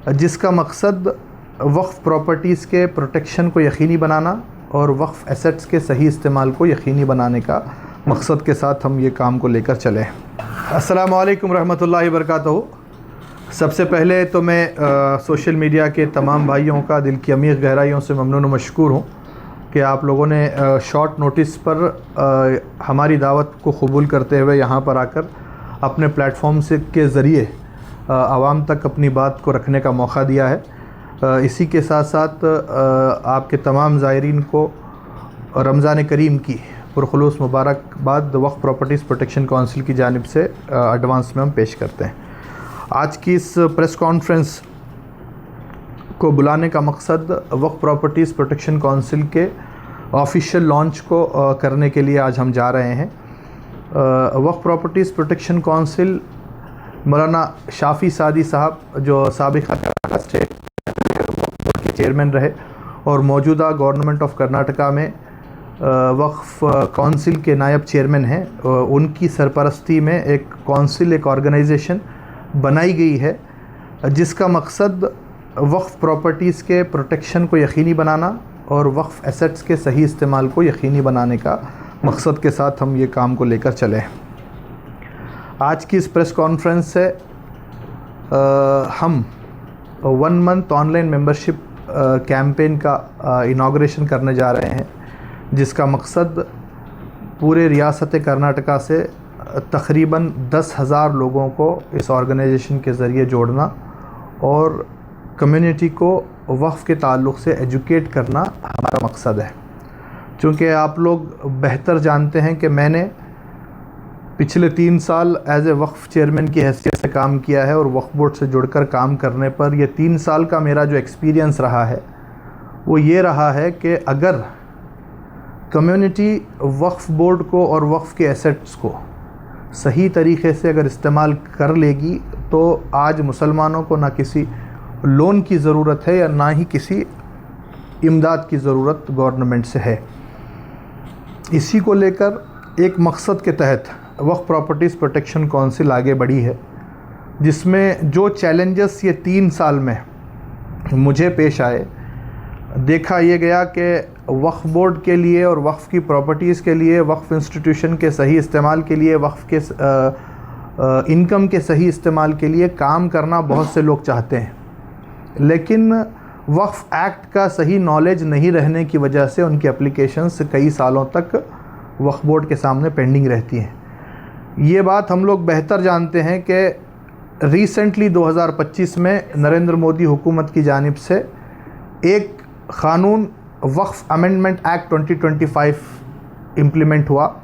जिसका मकसद वक्फ़ प्रॉपर्टीज़ के प्रोटेक्शन को यकीनी बनाना और वक्फ़ एसेट्स के सही इस्तेमाल को यकीनी बनाने का मकसद के साथ हम ये काम को लेकर चले। अस्सलामु अलैकुम रहमतुल्लाहि व बरकातहू। सबसे पहले तो मैं सोशल मीडिया के तमाम भाइयों का दिल की अमीर गहराइयों से ममनून व मशकूर हूँ कि आप लोगों ने शॉर्ट नोटिस पर हमारी दावत को कबूल करते हुए यहाँ पर आकर अपने प्लेटफॉर्म से के ज़रिए आवाम तक अपनी बात को रखने का मौका दिया है। इसी के साथ साथ आपके तमाम ज़ायरीन को रमज़ान करीम की पुरखुलूस मुबारकबाद वक्फ़ प्रॉपर्टीज़ प्रोटेक्शन काउंसिल की जानिब से एडवांस में हम पेश करते हैं। आज की इस प्रेस कॉन्फ्रेंस को बुलाने का मकसद वक्फ़ प्रॉपर्टीज़ प्रोटेक्शन काउंसिल के ऑफिशियल लॉन्च को करने के लिए आज हम जा रहे हैं। वक्फ़ प्रॉपर्टीज़ प्रोटेक्शन काउंसिल मौलाना शाफ़ी सादी साहब जो साबिक़ स्टेट बोर्ड के चेयरमैन रहे और मौजूदा गवर्नमेंट ऑफ कर्नाटका में वक्फ़ काउंसिल के नायब चेयरमैन हैं, उनकी सरपरस्ती में एक काउंसिल, एक ऑर्गेनाइजेशन बनाई गई है जिसका मकसद वक्फ़ प्रॉपर्टीज़ के प्रोटेक्शन को यकीनी बनाना और वक्फ़ एसेट्स के सही इस्तेमाल को यकीनी बनाने का मकसद के साथ हम ये काम को लेकर चले। आज की इस प्रेस कॉन्फ्रेंस से हम 1 मंथ ऑनलाइन मेंबरशिप कैंपेन का इनाग्रेशन करने जा रहे हैं, जिसका मकसद पूरे रियासत कर्नाटका से तकरीबन 10,000 लोगों को इस ऑर्गेनाइजेशन के ज़रिए जोड़ना और कम्युनिटी को वक्फ़ के ताल्लुक़ से एजुकेट करना हमारा मकसद है। चूँकि आप लोग बेहतर जानते हैं कि मैंने पिछले 3 साल एज ए वक्फ़ चेयरमैन की हैसियत से काम किया है और वक्फ़ बोर्ड से जुड़कर काम करने पर ये 3 साल का मेरा जो एक्सपीरियंस रहा है वो ये रहा है कि अगर कम्युनिटी वक्फ़ बोर्ड को और वक्फ़ के एसेट्स को सही तरीक़े से अगर इस्तेमाल कर लेगी तो आज मुसलमानों को ना किसी लोन की ज़रूरत है या ना ही किसी इमदाद की ज़रूरत गवर्नमेंट से है। इसी को लेकर एक मकसद के तहत वक्फ़ प्रॉपर्टीज़ प्रोटेक्शन काउंसिल आगे बढ़ी है, जिसमें जो चैलेंजेस ये 3 साल में मुझे पेश आए, देखा ये गया कि वक्फ़ बोर्ड के लिए और वक्फ़ की प्रॉपर्टीज़ के लिए, वक्फ़ इंस्टीट्यूशन के सही इस्तेमाल के लिए, वक्फ़ के इनकम के सही इस्तेमाल के लिए काम करना बहुत से लोग चाहते हैं, लेकिन वक्फ़ एक्ट का सही नॉलेज नहीं रहने की वजह से उनकी एप्लीकेशंस कई सालों तक वक्फ़ बोर्ड के सामने पेंडिंग रहती हैं। ये बात हम लोग बेहतर जानते हैं कि रिसेंटली 2025 में नरेंद्र मोदी हुकूमत की जानिब से एक क़ानून वक्फ़ अमेंडमेंट एक्ट 2025 इम्प्लीमेंट हुआ,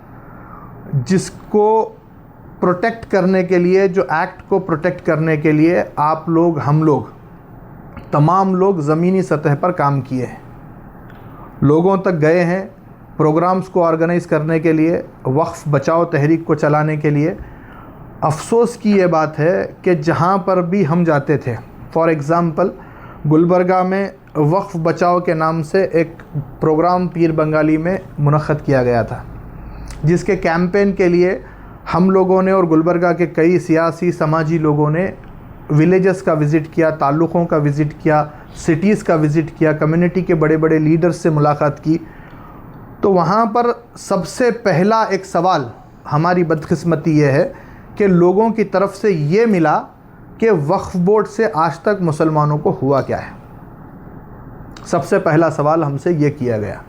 जिसको प्रोटेक्ट करने के लिए, जो एक्ट को प्रोटेक्ट करने के लिए आप लोग, हम लोग, तमाम लोग ज़मीनी सतह पर काम किए हैं, लोगों तक गए हैं, प्रोग्राम्स को ऑर्गेनाइज़ करने के लिए, वक्फ़ बचाओ तहरीक को चलाने के लिए। अफ़सोस की ये बात है कि जहाँ पर भी हम जाते थे, फॉर एग्ज़ाम्पल गुलबर्गा में वक्फ़ बचाओ के नाम से एक प्रोग्राम पीर बंगाली में मुनक़्क़द किया गया था, जिसके कैंपेन के लिए हम लोगों ने और गुलबर्गा के कई सियासी समाजी लोगों ने विलेजेस का विज़िट किया, ताल्लुक़ों का विज़िट किया, सिटीज़ का विज़िट किया, कम्युनिटी के बड़े बड़े लीडर्स से मुलाकात की। तो वहाँ पर सबसे पहला एक सवाल, हमारी बदकिस्मती ये है कि लोगों की तरफ से ये मिला कि वक्फ़ बोर्ड से आज तक मुसलमानों को हुआ क्या है। सबसे पहला सवाल हमसे ये किया गया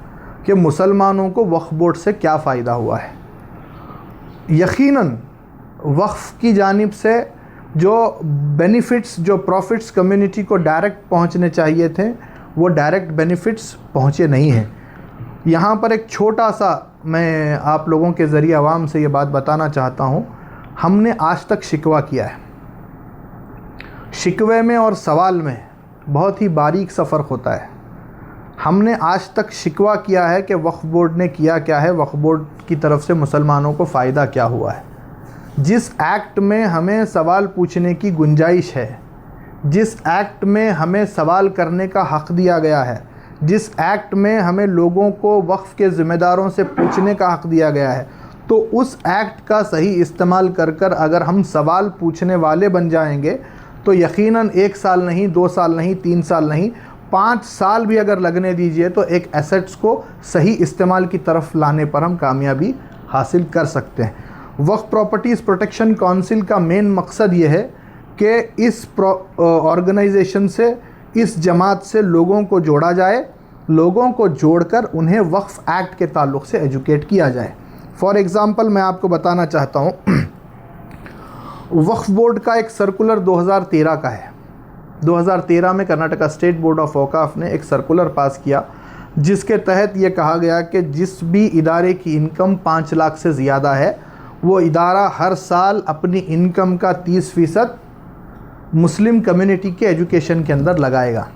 कि मुसलमानों को वक्फ़ बोर्ड से क्या फ़ायदा हुआ है। यकीनन वक्फ़ की जानिब से जो बेनिफिट्स, जो प्रॉफिट्स कम्युनिटी को डायरेक्ट पहुंचने चाहिए थे, वो डायरेक्ट बेनिफिट्स पहुंचे नहीं हैं। यहाँ पर एक छोटा सा मैं आप लोगों के ज़रिए आवाम से ये बात बताना चाहता हूँ। हमने आज तक शिकवा किया है, शिकवे में और सवाल में बहुत ही बारीक सा फ़र्क होता है। हमने आज तक शिकवा किया है कि वक्फ़ बोर्ड ने किया क्या है, वक्फ़ बोर्ड की तरफ से मुसलमानों को फ़ायदा क्या हुआ है। जिस एक्ट में हमें सवाल पूछने की गुंजाइश है, जिस एक्ट में हमें सवाल करने का हक़ दिया गया है, जिस एक्ट में हमें लोगों को वक्फ़ के ज़िम्मेदारों से पूछने का हक़ दिया गया है, तो उस एक्ट का सही इस्तेमाल कर कर अगर हम सवाल पूछने वाले बन जाएंगे तो यकीनन 1 साल नहीं, 2 साल नहीं, 3 साल नहीं, 5 साल भी अगर लगने दीजिए तो एक एसेट्स को सही इस्तेमाल की तरफ लाने पर हम कामयाबी हासिल कर सकते हैं। वक्फ प्रॉपर्टीज़ प्रोटेक्शन काउंसिल का मेन मकसद ये है कि इस ऑर्गेनाइजेशन से, इस जमात से लोगों को जोड़ा जाए, लोगों को जोड़कर उन्हें वक्फ एक्ट के ताल्लुक़ से एजुकेट किया जाए। फॉर एग्ज़ाम्पल मैं आपको बताना चाहता हूँ, वक्फ बोर्ड का एक सर्कुलर 2013 का है। 2013 में कर्नाटका स्टेट बोर्ड ऑफ औकाफ ने एक सर्कुलर पास किया जिसके तहत ये कहा गया कि जिस भी इदारे की इनकम 5 लाख से ज़्यादा है, वो इदारा हर साल अपनी इनकम का 30% मुस्लिम कम्युनिटी के एजुकेशन के अंदर लगाएगा।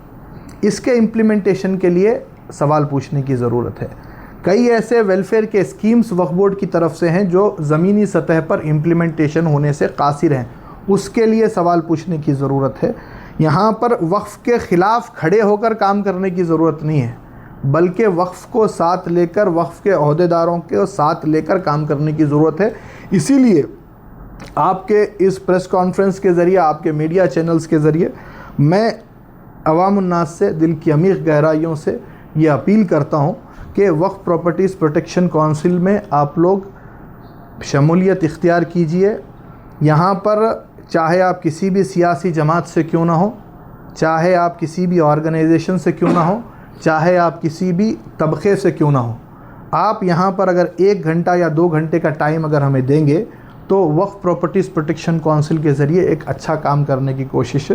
इसके इम्प्लीमेंटेशन के लिए सवाल पूछने की ज़रूरत है। कई ऐसे वेलफेयर के स्कीम्स वक्फ बोर्ड की तरफ से हैं जो ज़मीनी सतह पर इम्प्लीमेंटेशन होने से कासिर हैं, उसके लिए सवाल पूछने की ज़रूरत है। यहाँ पर वक्फ के ख़िलाफ़ खड़े होकर काम करने की ज़रूरत नहीं है, बल्कि वक्फ को साथ लेकर, वक्फ के अहदेदारों के साथ लेकर काम करने की ज़रूरत है। इसीलिए आपके इस प्रेस कॉन्फ्रेंस के ज़रिए, आपके मीडिया चैनल्स के ज़रिए मैं अवामुन्नास से दिल की अमीर गहराइयों से ये अपील करता हूँ कि वक्फ प्रॉपर्टीज़ प्रोटेक्शन काउंसिल में आप लोग शमूलियत इख्तियार कीजिए। यहाँ पर चाहे आप किसी भी सियासी जमात से क्यों ना हो, चाहे आप किसी भी ऑर्गेनाइजेशन से क्यों ना हो, चाहे आप किसी भी तबक़े से क्यों ना हो, आप यहाँ पर अगर 1 घंटा या 2 घंटे का टाइम अगर हमें देंगे तो वक्फ प्रॉपर्टीज़ प्रोटेक्शन काउंसिल के ज़रिए एक अच्छा काम करने की कोशिश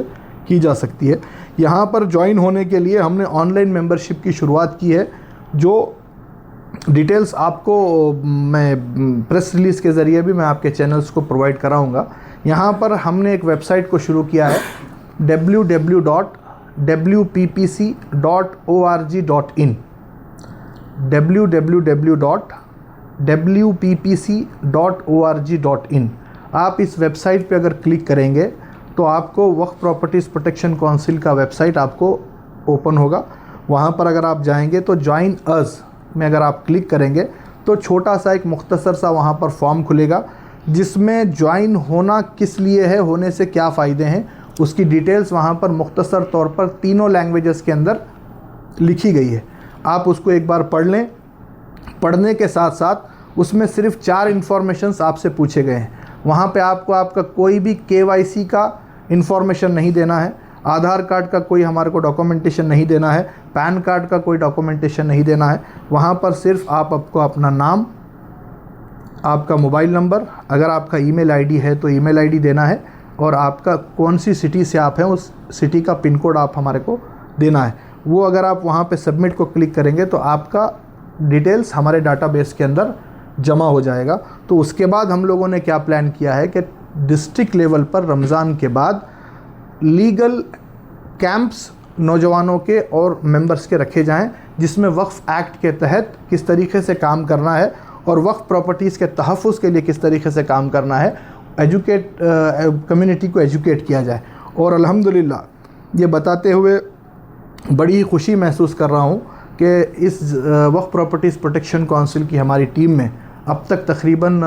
की जा सकती है। यहाँ पर ज्वाइन होने के लिए हमने ऑनलाइन मेंबरशिप की शुरुआत की है, जो डिटेल्स आपको मैं प्रेस रिलीज़ के ज़रिए भी मैं आपके चैनल्स को प्रोवाइड कराऊँगा। यहाँ पर हमने एक वेबसाइट को शुरू किया है www.wppc.org.in www.wppc.org.in। आप इस वेबसाइट पे अगर क्लिक करेंगे तो आपको वक्फ प्रॉपर्टीज़ प्रोटेक्शन काउंसिल का वेबसाइट आपको ओपन होगा। वहाँ पर अगर आप जाएंगे तो ज्वाइन अस में अगर आप क्लिक करेंगे तो छोटा सा एक मुख्तसर सा वहाँ पर फॉर्म खुलेगा जिसमें ज्वाइन होना किस लिए है, होने से क्या फ़ायदे हैं, उसकी डिटेल्स वहाँ पर मुख्तसर तौर पर 3 लैंग्वेजेस के अंदर लिखी गई है। आप उसको एक बार पढ़ लें। पढ़ने के साथ साथ उसमें सिर्फ 4 इन्फॉर्मेशंस आपसे पूछे गए हैं। वहाँ पे आपको आपका कोई भी KYC का इन्फॉर्मेशन नहीं देना है, आधार कार्ड का कोई हमारे को डॉक्यूमेंटेशन नहीं देना है, पैन कार्ड का कोई डॉक्यूमेंटेशन नहीं देना है। वहाँ पर सिर्फ आपको अपना नाम, आपका मोबाइल नंबर, अगर आपका ईमेल आईडी है तो ईमेल आईडी देना है, और आपका कौन सी सिटी से आप हैं उस सिटी का पिन कोड आप हमारे को देना है। वो अगर आप वहाँ पे सबमिट को क्लिक करेंगे तो आपका डिटेल्स हमारे डाटाबेस के अंदर जमा हो जाएगा। तो उसके बाद हम लोगों ने क्या प्लान किया है कि डिस्ट्रिक्ट लेवल पर रमज़ान के बाद लीगल कैंप्स नौजवानों के और मेंबर्स के रखे जाएं, जिसमें वक्फ एक्ट के तहत किस तरीके से काम करना है और वक्फ प्रॉपर्टीज़ के तहफ़्फ़ुज़ के लिए किस तरीके से काम करना है, कम्युनिटी को एजुकेट किया जाए। और अल्हम्दुलिल्लाह ये बताते हुए बड़ी खुशी महसूस कर रहा हूँ कि इस वक्फ प्रॉपर्टीज़ प्रोटेक्शन काउंसिल की हमारी टीम में अब तक तकरीबन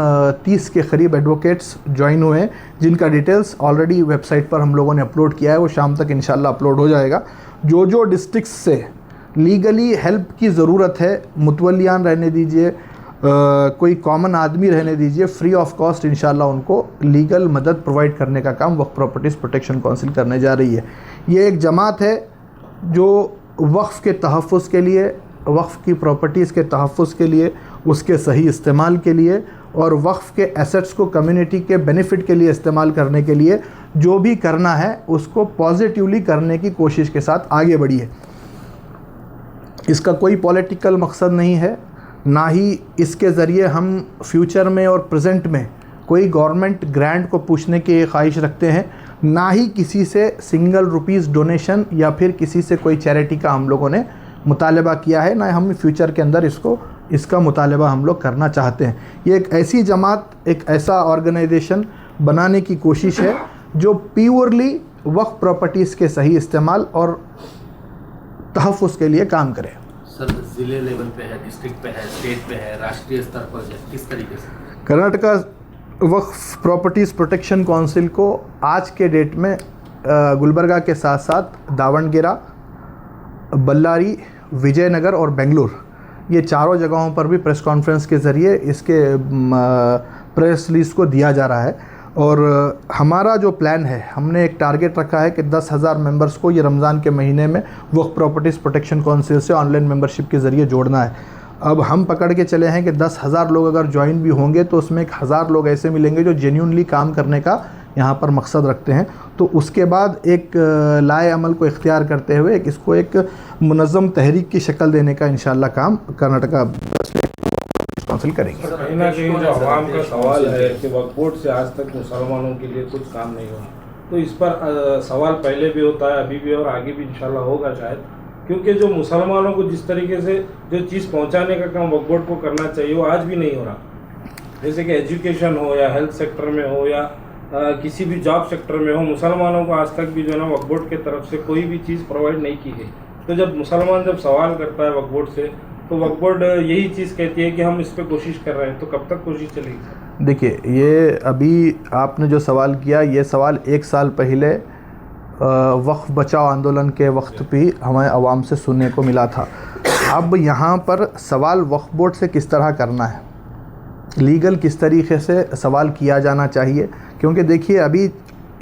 30 के करीब एडवोकेट्स ज्वाइन हुए हैं, जिनका डिटेल्स ऑलरेडी वेबसाइट पर हम लोगों ने अपलोड किया है। वो शाम तक इंशाल्लाह अपलोड हो जाएगा। जो डिस्ट्रिक्ट्स से लीगली हेल्प की ज़रूरत है, मुतवल्लियान रहने दीजिए, कोई कॉमन आदमी रहने दीजिए, फ्री ऑफ कॉस्ट इंशाल्लाह उनको लीगल मदद प्रोवाइड करने का काम वक्फ प्रॉपर्टीज़ प्रोटेक्शन काउंसिल करने जा रही है। ये एक जमात है जो वक्फ़ के तहफ़्फ़ुज़ के लिए, वक्फ़ की प्रॉपर्टीज़ के तहफ़्फ़ुज़ के लिए, उसके सही इस्तेमाल के लिए और वक्फ़ के एसेट्स को कम्युनिटी के बेनिफिट के लिए इस्तेमाल करने के लिए जो भी करना है उसको पॉजिटिवली करने की कोशिश के साथ आगे बढ़ी है। इसका कोई पॉलिटिकल मकसद नहीं है, ना ही इसके ज़रिए हम फ्यूचर में और प्रेजेंट में कोई गवर्नमेंट ग्रांट को पूछने की ख्वाहिश रखते हैं, ना ही किसी से सिंगल रुपीज़ डोनेशन या फिर किसी से कोई चैरिटी का हम लोगों ने मुतालबा किया है, ना हम फ्यूचर के अंदर इसका मुतालबा हम लोग करना चाहते हैं। ये एक ऐसी जमात, एक ऐसा ऑर्गेनाइजेशन बनाने की कोशिश है जो प्योरली वक्फ प्रॉपर्टीज़ के सही इस्तेमाल और तहफ़्फ़ुज़ के लिए काम करे। सर, ज़िले लेवल पे है, डिस्ट्रिक्ट पे है, स्टेट पे है, राष्ट्रीय स्तर पर है, किस तरीके से? कर्नाटका वक्फ प्रॉपर्टीज़ प्रोटेक्शन काउंसिल को आज के डेट में गुलबर्गा के साथ साथ दावणगेरा, बल्लारी, विजयनगर और बेंगलुरु, ये चारों जगहों पर भी प्रेस कॉन्फ्रेंस के ज़रिए इसके प्रेस रिलीज़ को दिया जा रहा है। और हमारा जो प्लान है, हमने एक टारगेट रखा है कि 10,000 मेंबर्स को ये रमज़ान के महीने में वक्फ प्रॉपर्टीज़ प्रोटेक्शन काउंसिल से ऑनलाइन मेंबरशिप के ज़रिए जोड़ना है। अब हम पकड़ के चले हैं कि 10,000 लोग अगर ज्वाइन भी होंगे तो उसमें 1,000 लोग ऐसे मिलेंगे जो जेन्युइनली काम करने का यहाँ पर मकसद रखते हैं। तो उसके बाद एक लाए अमल को इख्तियार करते हुए इसको एक मुनज़्ज़म तहरीक की शक्ल देने का इंशाअल्लाह काम कर्नाटका काउंसिल करेंगे। कहीं ना कहीं जो आवाम का सवाल है कि वक्फ बोर्ड से आज तक मुसलमानों के लिए कुछ काम नहीं हुआ, तो इस पर सवाल पहले भी होता है, अभी भी और आगे भी इंशाल्लाह होगा शायद, क्योंकि जो मुसलमानों को जिस तरीके से जो चीज़ पहुंचाने का काम वक्फ बोर्ड को करना चाहिए वो आज भी नहीं हो रहा। जैसे कि एजुकेशन हो या हेल्थ सेक्टर में हो या किसी भी जॉब सेक्टर में हो, मुसलमानों को आज तक भी जो है ना वक्फ बोर्ड की तरफ से कोई भी चीज़ प्रोवाइड नहीं की गई। तो जब मुसलमान जब सवाल करता है वक्फ बोर्ड से, तो वक्फ बोर्ड यही चीज़ कहती है कि हम इस पर कोशिश कर रहे हैं, तो कब तक कोशिश चलेगी? देखिए, ये अभी आपने जो सवाल किया, ये सवाल 1 साल पहले वक्फ बचाओ आंदोलन के वक्त भी हमें आवाम से सुनने को मिला था। अब यहाँ पर सवाल वक्फ बोर्ड से किस तरह करना है, लीगल किस तरीके से सवाल किया जाना चाहिए, क्योंकि देखिए अभी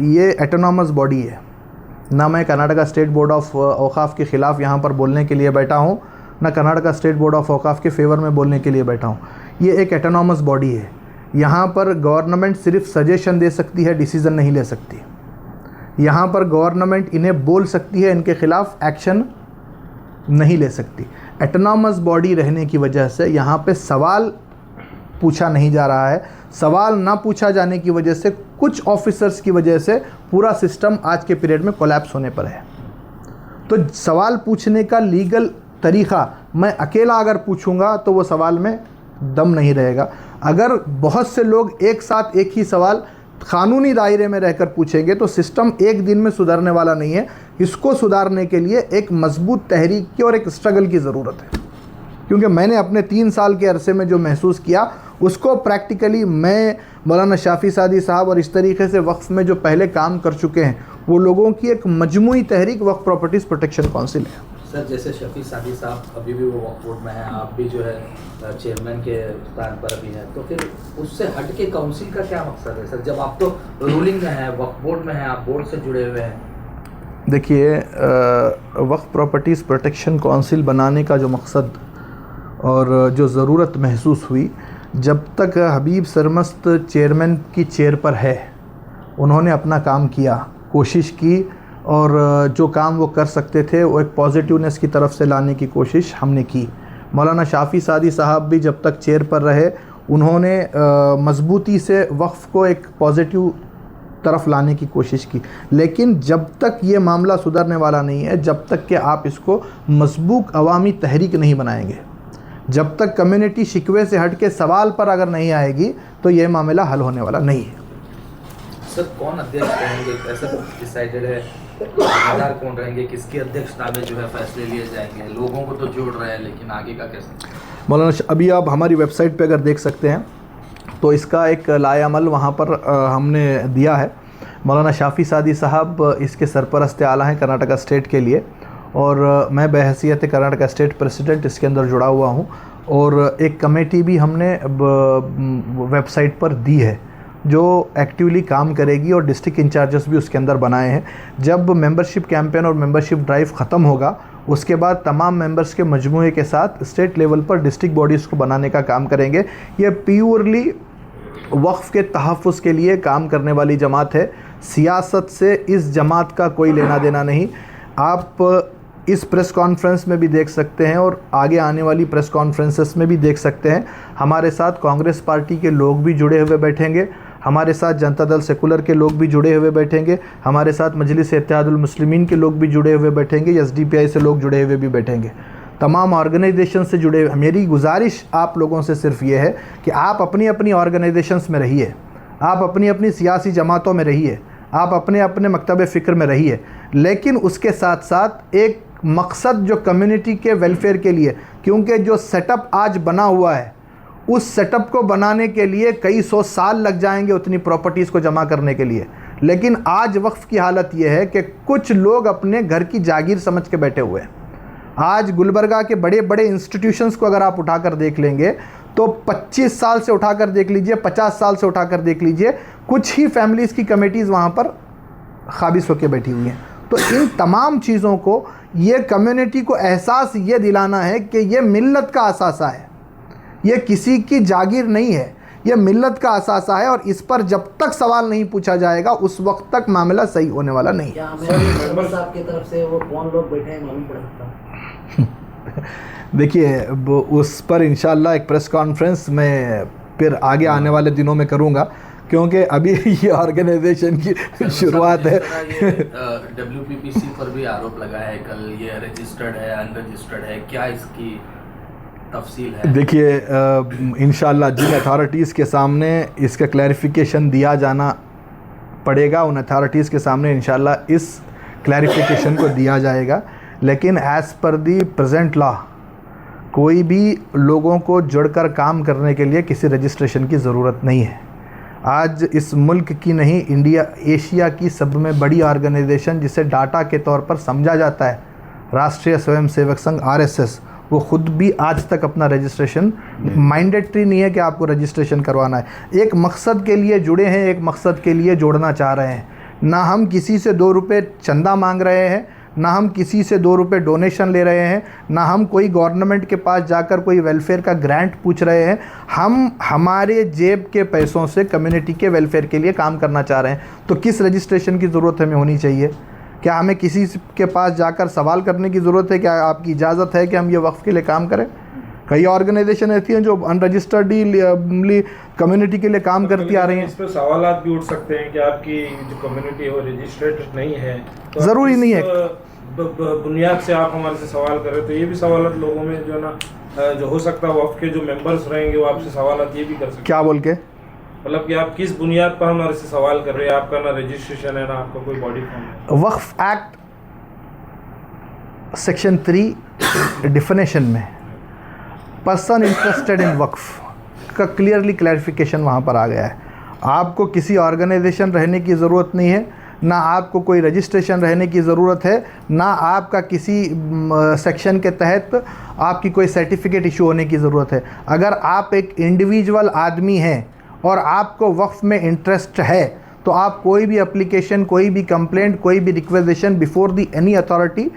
ये एटोनॉमस बॉडी है ना। मैं कर्नाटका स्टेट बोर्ड ऑफ औकाफ के ख़िलाफ़ यहाँ पर बोलने के लिए बैठा हूँ, ना कर्नाटका स्टेट बोर्ड ऑफ औकाफ के फेवर में बोलने के लिए बैठा हूँ। ये एक एटोनॉमस बॉडी है। यहाँ पर गवर्नमेंट सिर्फ सजेशन दे सकती है, डिसीज़न नहीं ले सकती। यहाँ पर गवर्नमेंट इन्हें बोल सकती है, इनके ख़िलाफ़ एक्शन नहीं ले सकती। एटोनॉमस बॉडी रहने की वजह से यहाँ पे सवाल पूछा नहीं जा रहा है। सवाल ना पूछा जाने की वजह से, कुछ ऑफिसर्स की वजह से पूरा सिस्टम आज के पीरियड में कोलैप्स होने पर है। तो सवाल पूछने का लीगल तरीक़ा, मैं अकेला अगर पूछूंगा तो वो सवाल में दम नहीं रहेगा। अगर बहुत से लोग एक साथ एक ही सवाल कानूनी दायरे में रहकर पूछेंगे तो सिस्टम एक दिन में सुधरने वाला नहीं है। इसको सुधारने के लिए एक मजबूत तहरीक की और एक स्ट्रगल की ज़रूरत है, क्योंकि मैंने अपने 3 साल के अरसे में जो महसूस किया उसको प्रैक्टिकली मैं, मौलाना शाफ़ी सादी साहब और इस तरीके से वक्फ में जो पहले काम कर चुके हैं वो लोगों की एक मजमूई तहरीक वक्फ प्रॉपर्टीज़ प्रोटेक्शन काउंसिल है। सर, जैसे शफी सादी साहब अभी भी वो वक्फ बोर्ड में हैं, आप भी जो है चेयरमैन के स्थान पर अभी हैं, तो फिर उससे हट के काउंसिल का क्या मकसद है सर, जब आप तो रूलिंग में हैं, वक्फ बोर्ड में हैं, आप बोर्ड से जुड़े हुए हैं? देखिए, वक्फ प्रॉपर्टीज़ प्रोटेक्शन काउंसिल बनाने का जो मकसद और जो ज़रूरत महसूस हुई, जब तक हबीब सरमस्त चेयरमैन की चेयर पर है, उन्होंने अपना काम किया, कोशिश की, और जो काम वो कर सकते थे वो एक पॉजिटिवनेस की तरफ से लाने की कोशिश हमने की। मौलाना शाफ़ी सादी साहब भी जब तक चेयर पर रहे, उन्होंने मजबूती से वक्फ़ को एक पॉजिटिव तरफ लाने की कोशिश की। लेकिन जब तक ये मामला सुधरने वाला नहीं है, जब तक कि आप इसको मजबूत अवामी तहरीक नहीं बनाएंगे, जब तक कम्युनिटी शिकवे से हट के सवाल पर अगर नहीं आएगी, तो ये मामला हल होने वाला नहीं है। सर, कौन अध्यक्ष रहेंगे, कैसे डिसाइडेड है, जिम्मेदार कौन रहेंगे, किसकी अध्यक्षता में जो है फैसले लिए जाएंगे? लोगों को तो जोड़ रहे हैं, लेकिन आगे का कैसे? मौलाना, अभी आप हमारी वेबसाइट पे अगर देख सकते हैं तो इसका एक लाएअमल वहाँ पर हमने दिया है। मौलाना शाफ़ी सादी साहब इसके सरपरस्त आला हैं कर्नाटका स्टेट के लिए, और मैं बहैसियत कर्नाटका स्टेट प्रेसिडेंट इसके अंदर जुड़ा हुआ हूँ। और एक कमेटी भी हमने वेबसाइट पर दी है जो एक्टिवली काम करेगी, और डिस्ट्रिक्ट इंचार्जेस भी उसके अंदर बनाए हैं। जब मेंबरशिप कैंपेन और मेंबरशिप ड्राइव ख़त्म होगा, उसके बाद तमाम मेंबर्स के मजमूए के साथ स्टेट लेवल पर डिस्ट्रिक्ट बॉडीज़ को बनाने का काम करेंगे। ये प्योरली वक्फ़ के तहफ़्फ़ुज़ के लिए काम करने वाली जमात है। सियासत से इस जमात का कोई लेना देना नहीं। आप इस प्रेस कॉन्फ्रेंस में भी देख सकते हैं और आगे आने वाली प्रेस कॉन्फ्रेंसेस में भी देख सकते हैं, हमारे साथ कांग्रेस पार्टी के लोग भी जुड़े हुए बैठेंगे, हमारे साथ जनता दल सेकुलर के लोग भी जुड़े हुए बैठेंगे, हमारे साथ मजलिस इत्तेहादुल मुस्लिमीन के लोग भी जुड़े हुए बैठेंगे, एसडीपीआई से लोग जुड़े हुए भी बैठेंगे, तमाम ऑर्गेनाइजेशन से जुड़े हुए। मेरी गुजारिश आप लोगों से सिर्फ ये है कि आप अपनी अपनी ऑर्गेनाइजेशंस में रहिए, आप अपनी अपनी सियासी जमातों में रहिए, आप अपने अपने मकतब फ़िक्र में रहिए, लेकिन उसके साथ साथ एक मकसद जो कम्युनिटी के वेलफेयर के लिए, क्योंकि जो सेटअप आज बना हुआ है उस सेटअप को बनाने के लिए कई 100 साल लग जाएंगे उतनी प्रॉपर्टीज़ को जमा करने के लिए। लेकिन आज वक्फ की हालत ये है कि कुछ लोग अपने घर की जागीर समझ के बैठे हुए हैं। आज गुलबर्गा के बड़े बड़े इंस्टीट्यूशंस को अगर आप उठाकर देख लेंगे तो 25 साल से उठाकर देख लीजिए, 50 साल से उठाकर देख लीजिए, कुछ ही फैमिलीज़ की कमेटीज़ वहाँ पर खाबिज होकर बैठी हुई हैं। तो इन तमाम चीज़ों को, ये कम्युनिटी को एहसास ये दिलाना है कि ये मिल्लत का असासा है, ये किसी की जागीर नहीं है, ये मिल्लत का असासा है। और इस पर जब तक सवाल नहीं पूछा जाएगा उस वक्त तक मामला सही होने वाला नहीं है। क्या हमें मेंबर साहब की तरफ से वो कौन लोग बैठे हैं मालूम पड़ सकता? देखिए, उस पर इंशाल्लाह एक प्रेस कॉन्फ्रेंस में फिर आगे आने वाले दिनों में करूँगा, क्योंकि अभी ये ऑर्गेनाइजेशन की शुरुआत है। WPPC पर भी आरोप लगा है कल, ये रजिस्टर्ड है अनरजिस्टर्ड है, क्या इसकी तफसील है? देखिए, इंशाल्लाह जिन अथॉरिटीज़ के सामने इसका क्लैरिफिकेशन दिया जाना पड़ेगा, उन अथॉरिटीज़ के सामने इंशाल्लाह इस क्लैरिफिकेशन को दिया जाएगा। लेकिन as per the present law कोई भी लोगों को जुड़कर काम करने के लिए किसी रजिस्ट्रेशन की ज़रूरत नहीं है। आज इस मुल्क की नहीं, इंडिया एशिया की सब में बड़ी ऑर्गेनाइजेशन जिसे डाटा के तौर पर समझा जाता है, राष्ट्रीय स्वयंसेवक संघ RSS, वो ख़ुद भी आज तक अपना रजिस्ट्रेशन, मैंडेटरी नहीं है कि आपको रजिस्ट्रेशन करवाना है। एक मकसद के लिए जुड़े हैं, एक मकसद के लिए जोड़ना चाह रहे हैं। ना हम किसी से 2 रुपये चंदा मांग रहे हैं, ना हम किसी से 2 रुपये डोनेशन ले रहे हैं, ना हम कोई गवर्नमेंट के पास जाकर कोई वेलफेयर का ग्रांट पूछ रहे हैं। हम हमारे जेब के पैसों से कम्युनिटी के वेलफेयर के लिए काम करना चाह रहे हैं। तो किस रजिस्ट्रेशन की ज़रूरत हमें होनी चाहिए? क्या हमें किसी के पास जाकर सवाल करने की ज़रूरत है? क्या आपकी इजाज़त है कि हम ये वक्फ़ के लिए काम करें? कई ऑर्गेनाइजेशन ऐसी हैं जो अनरजिस्टर्डली कम्युनिटी के लिए काम करती आ रही हैं। इस पर सवालात भी उठ सकते हैं कि आपकी जो कम्युनिटी है वो रजिस्टर्ड नहीं है, तो ज़रूरी नहीं है बुनियाद से आप हमारे से सवाल करें। तो ये भी सवालात लोगों में जो है ना, जो हो सकता है वक्फ के जो मेंबर्स रहेंगे वो आपसे सवालात ये भी कर सकते हैं। क्या बोल के? मतलब कि आप किस बुनियाद पर हमारे से सवाल कर रहे हैं? आपका ना रजिस्ट्रेशन है, ना आपका कोई बॉडी फॉर्म है। वक्फ एक्ट सेक्शन 3 डिफिनेशन में पर्सन इंटरेस्टेड इन वक्फ का क्लियरली क्लैरिफिकेशन वहाँ पर आ गया है। आपको किसी ऑर्गेनाइजेशन रहने की ज़रूरत नहीं है, ना आपको कोई रजिस्ट्रेशन रहने की ज़रूरत है, ना आपका किसी सेक्शन के तहत आपकी कोई सर्टिफिकेट इशू होने की ज़रूरत है। अगर आप एक इंडिविजुअल आदमी हैं और आपको वक्फ में इंटरेस्ट है तो आप कोई भी एप्लीकेशन, कोई भी कंप्लेंट, कोई भी requisition before the any authority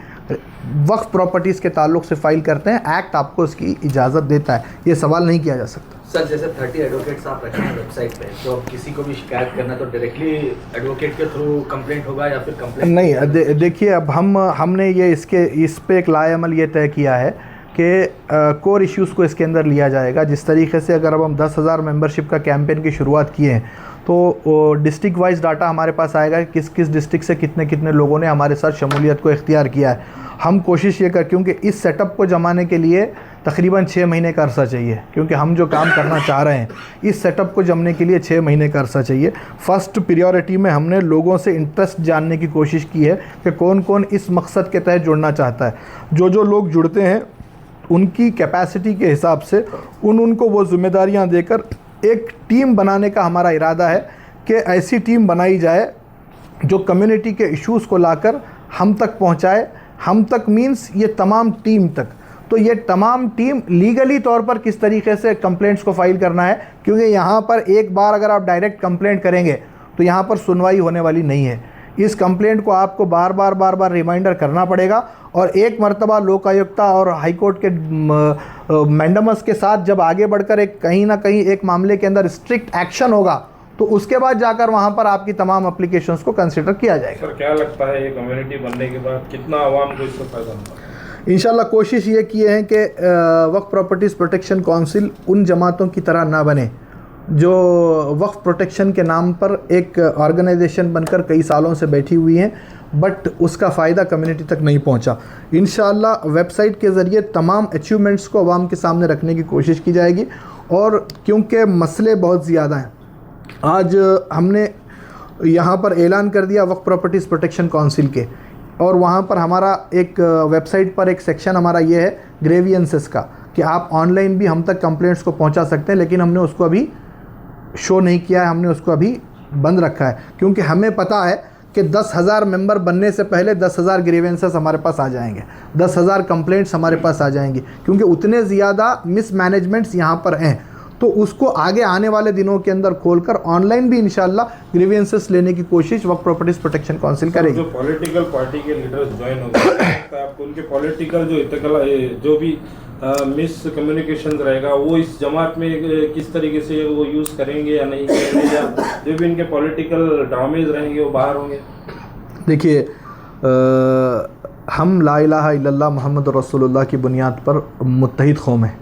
Waqf properties के ताल्लुक से फाइल करते हैं। एक्ट आपको उसकी इजाज़त देता है, ये सवाल नहीं किया जा सकता। सर, जैसे 30 एडवोकेट्स आप रखें हैं वेबसाइट पे, तो किसी को भी शिकायत करना तो डायरेक्टली एडवोकेट के थ्रू कंप्लेंट होगा या फिर कंप्लेंट नहीं? देखिए, अब हमने ये इस पे एक लाएअमल ये तय किया है कि कोर इश्यूज़ को इसके अंदर लिया जाएगा। जिस तरीके से अगर अब हम 10,000 मेंबरशिप का कैंपेन की शुरुआत किए हैं तो डिस्ट्रिक्ट वाइज डाटा हमारे पास आएगा, किस किस डिस्ट्रिक्ट से कितने कितने लोगों ने हमारे साथ शमूलियत को इख्तियार किया है। हम कोशिश ये कर, क्योंकि इस सेटअप को जमाने के लिए तकरीबन 6 महीने का अरसा चाहिए, क्योंकि हम जो काम करना चाह रहे हैं इस सेटअप को जमने के लिए 6 महीने का अरसा चाहिए। फर्स्ट प्रायोरिटी में हमने लोगों से इंटरेस्ट जानने की कोशिश की है कि कौन कौन इस मकसद के तहत जुड़ना चाहता है। जो लोग जुड़ते हैं उनकी कैपेसिटी के हिसाब से उनको वो जिम्मेदारियां देकर एक टीम बनाने का हमारा इरादा है कि ऐसी टीम बनाई जाए जो कम्युनिटी के इश्यूज़ को लाकर हम तक पहुंचाए। हम तक मींस ये तमाम टीम तक। तो ये तमाम टीम लीगली तौर पर किस तरीके से कंप्लेंट्स को फाइल करना है, क्योंकि यहाँ पर एक बार अगर आप डायरेक्ट कंप्लेंट करेंगे तो यहाँ पर सुनवाई होने वाली नहीं है। इस कंप्लेंट को आपको बार बार रिमाइंडर करना पड़ेगा और एक मरतबा लोकायुक्ता और हाई कोर्ट के मैंडमस के साथ जब आगे बढ़कर एक कहीं ना कहीं एक मामले के अंदर स्ट्रिक्ट एक्शन होगा तो उसके बाद जाकर वहाँ पर आपकी तमाम एप्लीकेशंस को कंसिडर किया जाएगा। सर, क्या लगता है ये कम्युनिटी बनने के बाद कितना आवाम को इससे फ़ायदा होगा? इंशाल्लाह कोशिश ये किए हैं कि वक्फ प्रॉपर्टीज़ प्रोटेक्शन काउंसिल उन जमातों की तरह ना बने जो वक्फ प्रोटेक्शन के नाम पर एक ऑर्गेनाइजेशन बनकर कई सालों से बैठी हुई हैं बट उसका फ़ायदा कम्युनिटी तक नहीं पहुंचा। इंशाल्लाह वेबसाइट के ज़रिए तमाम अचीवमेंट्स को आवाम के सामने रखने की कोशिश की जाएगी। और क्योंकि मसले बहुत ज़्यादा हैं, आज हमने यहाँ पर ऐलान कर दिया वक्फ प्रॉपर्टीज़ प्रोटेक्शन काउंसिल के, और वहाँ पर हमारा एक वेबसाइट पर एक सेक्शन हमारा ये है ग्रेवियंसेस का कि आप ऑनलाइन भी हम तक कंप्लेंट्स को पहुँचा सकते हैं, लेकिन हमने उसको अभी शो नहीं किया है, हमने उसको अभी बंद रखा है, क्योंकि हमें पता है कि 10,000 मेंबर बनने से पहले 10,000 ग्रीवेंसेस हमारे पास आ जाएंगे, 10,000 कंप्लेंट्स हमारे पास आ जाएंगी, क्योंकि उतने ज़्यादा मिसमैनेजमेंट्स यहाँ पर हैं। तो उसको आगे आने वाले दिनों के अंदर खोलकर ऑनलाइन भी इंशाल्लाह ग्रीवेंसेस लेने की कोशिश वक्फ प्रॉपर्टीज प्रोटेक्शन काउंसिल करेगी। जो पॉलिटिकल पार्टी के लीडर्स ज्वाइन हो गए, आपको उनके पॉलिटिकल जो भी मिस कम्युनिकेशन रहेगा वो इस जमात में किस तरीके से वो यूज़ करेंगे या नहीं करेंगे, या जो भी इनके पॉलिटिकल ड्रामेज रहेंगे वो बाहर होंगे? देखिए, हम ला इलाहा इल्लल्लाह मोहम्मद रसूलुल्लाह की बुनियाद पर मुत्तहिद कौम है।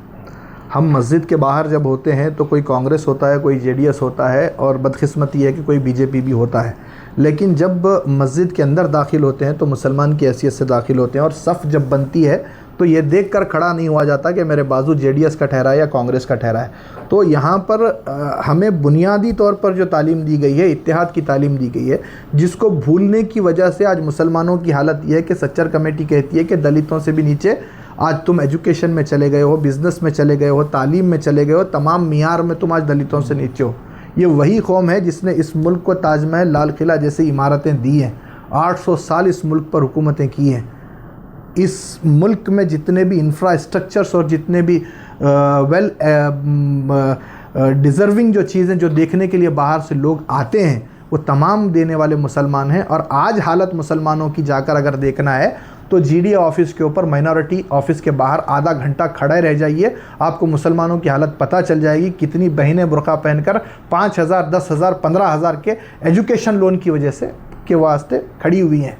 हम मस्जिद के बाहर जब होते हैं तो कोई कांग्रेस होता है, कोई जेडीएस होता है, और बदकिस्मती है कि कोई बीजेपी भी होता है। लेकिन जब मस्जिद के अंदर दाखिल होते हैं तो मुसलमान की हैसियत से दाखिल होते हैं, और सफ़ जब बनती है तो ये देख कर खड़ा नहीं हुआ जाता कि मेरे बाजू जेडीएस का ठहरा है या कांग्रेस का ठहरा है। तो यहाँ पर हमें बुनियादी तौर पर जो तालीम दी गई है, इत्तेहाद की तालीम दी गई है, जिसको भूलने की वजह से आज मुसलमानों की हालत ये है कि सच्चर कमेटी कहती है कि दलितों से भी नीचे आज तुम एजुकेशन में चले गए हो, बिज़नेस में चले गए हो, तालीम में चले गए हो, तमाम मियार में तुम आज दलितों से नीचे हो। ये वही कौम है जिसने इस मुल्क को ताजमहल, लाल किला जैसी इमारतें दी हैं, 800 साल इस मुल्क पर हुकूमतें की हैं। इस मुल्क में जितने भी इंफ्रास्ट्रक्चर्स और जितने भी वेल डिज़र्विंग जो चीज़ें जो देखने के लिए बाहर से लोग आते हैं, वो तमाम देने वाले मुसलमान हैं। और आज हालत मुसलमानों की जाकर अगर देखना है तो जीडीए ऑफिस के ऊपर, माइनॉरिटी ऑफिस के बाहर आधा घंटा खड़े रह जाइए, आपको मुसलमानों की हालत पता चल जाएगी। कितनी बहनें बुर्का पहनकर 5,000, 10,000, 15,000 के एजुकेशन लोन की वजह से के वास्ते खड़ी हुई हैं।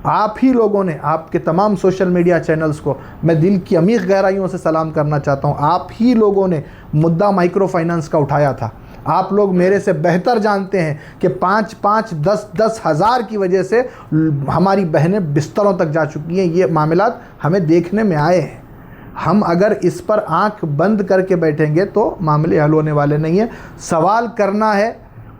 आप ही लोगों ने, आपके तमाम सोशल मीडिया चैनल्स को मैं दिल की अमीर गहराइयों से सलाम करना चाहता हूँ, आप ही लोगों ने मुद्दा माइक्रो फाइनेंस का उठाया था। आप लोग मेरे से बेहतर जानते हैं कि 5-5, 10-10 हज़ार की वजह से हमारी बहनें बिस्तरों तक जा चुकी हैं। ये मामलात हमें देखने में आए हैं। हम अगर इस पर आंख बंद करके बैठेंगे तो मामले हल होने वाले नहीं हैं। सवाल करना है,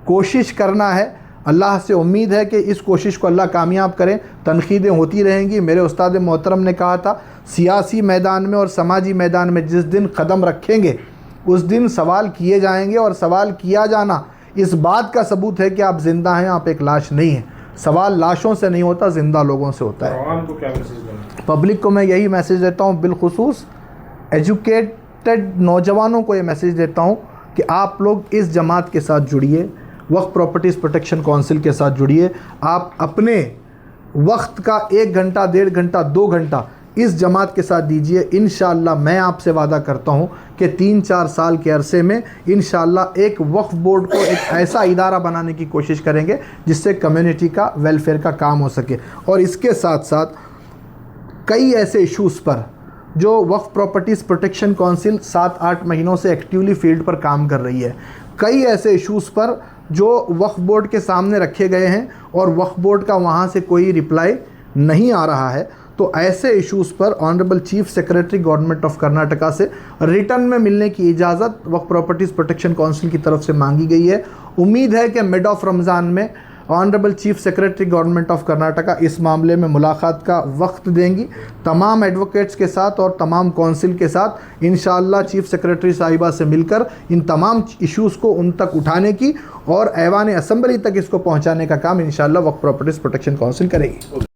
कोशिश करना है। अल्लाह से उम्मीद है कि इस कोशिश को अल्लाह कामयाब करें। तनकीदें होती रहेंगी। मेरे उस्ताद मोहतरम ने कहा था, सियासी मैदान में और समाजी मैदान में जिस दिन कदम रखेंगे उस दिन सवाल किए जाएंगे, और सवाल किया जाना इस बात का सबूत है कि आप ज़िंदा हैं, आप एक लाश नहीं हैं। सवाल लाशों से नहीं होता, ज़िंदा लोगों से होता है। आवाम को क्या मैसेज देना? पब्लिक को मैं यही मैसेज देता हूँ, बिलखुसूस एजुकेटेड नौजवानों को ये मैसेज देता हूँ कि आप लोग इस जमात के साथ जुड़िए, वक्फ प्रॉपर्टीज़ प्रोटेक्शन काउंसिल के साथ जुड़िए। आप अपने वक्त का 1 घंटा, 1.5 घंटा, 2 घंटा इस जमात के साथ दीजिए। इंशाअल्लाह मैं आपसे वादा करता हूँ कि 3-4 साल के अरसे में इंशाअल्लाह एक वक्फ बोर्ड को एक ऐसा इदारा बनाने की कोशिश करेंगे जिससे कम्युनिटी का वेलफेयर का काम हो सके। और इसके साथ साथ कई ऐसे इश्यूज़ पर जो वक्फ प्रॉपर्टीज़ प्रोटेक्शन काउंसिल 7-8 महीनों से एक्टिवली फील्ड पर काम कर रही है, कई ऐसे इश्यूज़ पर जो वक्फ बोर्ड के सामने रखे गए हैं और वक्फ बोर्ड का वहाँ से कोई रिप्लाई नहीं आ रहा है, तो ऐसे इश्यूज़ पर honourable chief secretary government of Karnataka से रिटर्न में मिलने की इजाज़त वक्फ प्रॉपर्टीज़ प्रोटेक्शन काउंसिल की तरफ से मांगी गई है। उम्मीद है कि मिड ऑफ रमज़ान में honourable chief secretary government of Karnataka इस मामले में मुलाकात का वक्त देंगी तमाम एडवोकेट्स के साथ और तमाम काउंसिल के साथ। इंशाअल्लाह चीफ सेक्रेटरी साहिबा से मिलकर इन तमाम इश्यूज़ को उन तक उठाने की और ऐवान असम्बली तक इसको पहुंचाने का काम इंशाअल्लाह वक्फ प्रॉपर्टीज़ प्रोटेक्शन काउंसिल करेगी।